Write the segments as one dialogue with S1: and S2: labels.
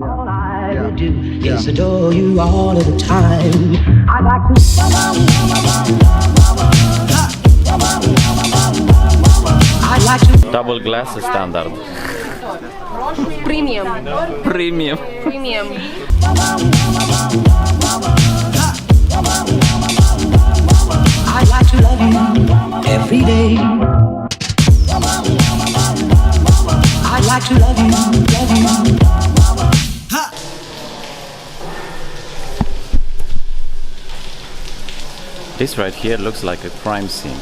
S1: All I do is adore you all of the time. I'd like to. I'd like to.
S2: Double glass standard.
S3: Premium.
S2: Premium.
S3: Premium.
S1: I'd like to love you every day. I'd like to love you, love you.
S2: This right here looks like a crime scene.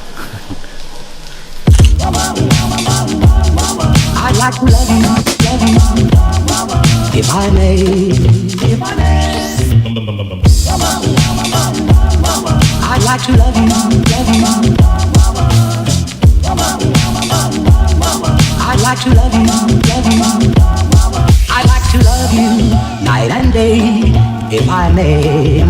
S1: I'd like to love you, if I may, if I may. I'd like to love you, I'd like to love you, I'd like to love you night and day, if I may.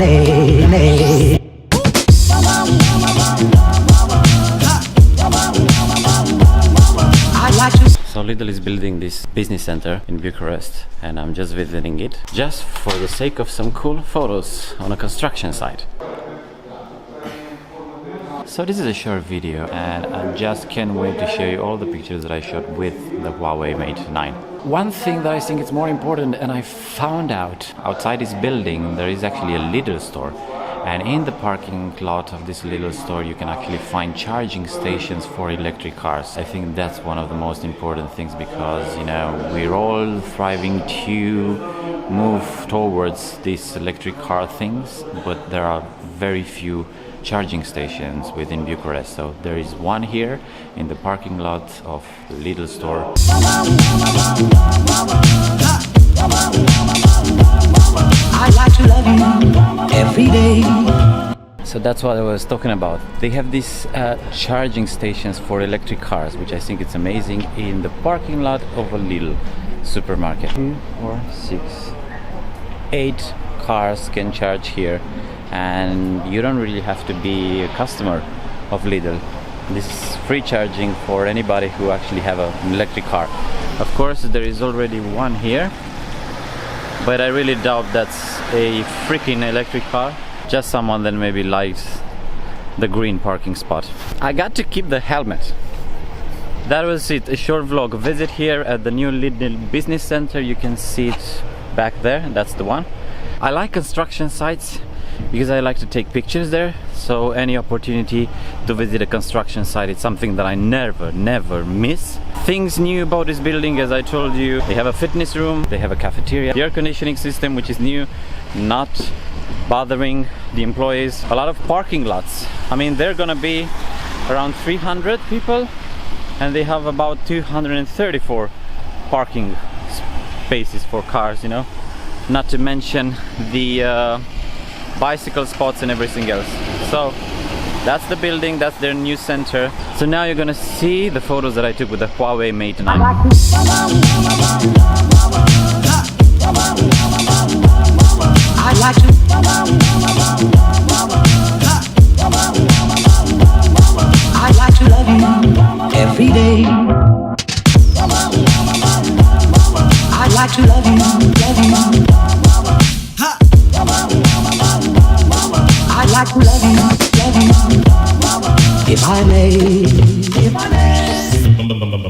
S2: So Lidl is building this business center in Bucharest and I'm just visiting it just for the sake of some cool photos on a construction site. So this is a short video and I just can't wait to show you all the pictures that I shot with the Huawei Mate 9. One thing that I think is more important, and I found out outside this building there is actually a Lidl store. And in the parking lot of this little store you can actually find charging stations for electric cars. I think that's one of the most important things because, you know, we're all thriving to move towards these electric car things, but there are very few charging stations within Bucharest. So there is one here in the parking lot of the Lidl store.
S1: I'd like to love you every day.
S2: So that's what I was talking about. They have these charging stations for electric cars, which I think it's amazing, in the parking lot of a Lidl supermarket. 2, 4, 6, 8 cars can charge here, and you don't really have to be a customer of Lidl. This is free charging for anybody who actually have an electric car. Of course, there is already one here, but I really doubt that's a freaking electric car. Just someone that maybe likes the green parking spot. I got to keep the helmet. That was it, a short vlog. Visit here at the new Lidl Business Center. You can see it back there, that's the one. I like construction sites because I like to take pictures there. So any opportunity to visit a construction site, it's something that I never miss. Things new about this building, as I told you, they have a fitness room, they have a cafeteria, the air conditioning system, which is new, not bothering the employees. A lot of parking lots. I mean, they're gonna be around 300 people and they have about 234 parking spaces for cars, you know, not to mention the bicycle spots and everything else. So that's the building, that's their new center. So now you're gonna see the photos that I took with the Huawei Mate 9.
S1: I'd like to. I'd like to love you every day. I'd like to love you, I'd like to love you, if I may, if I may.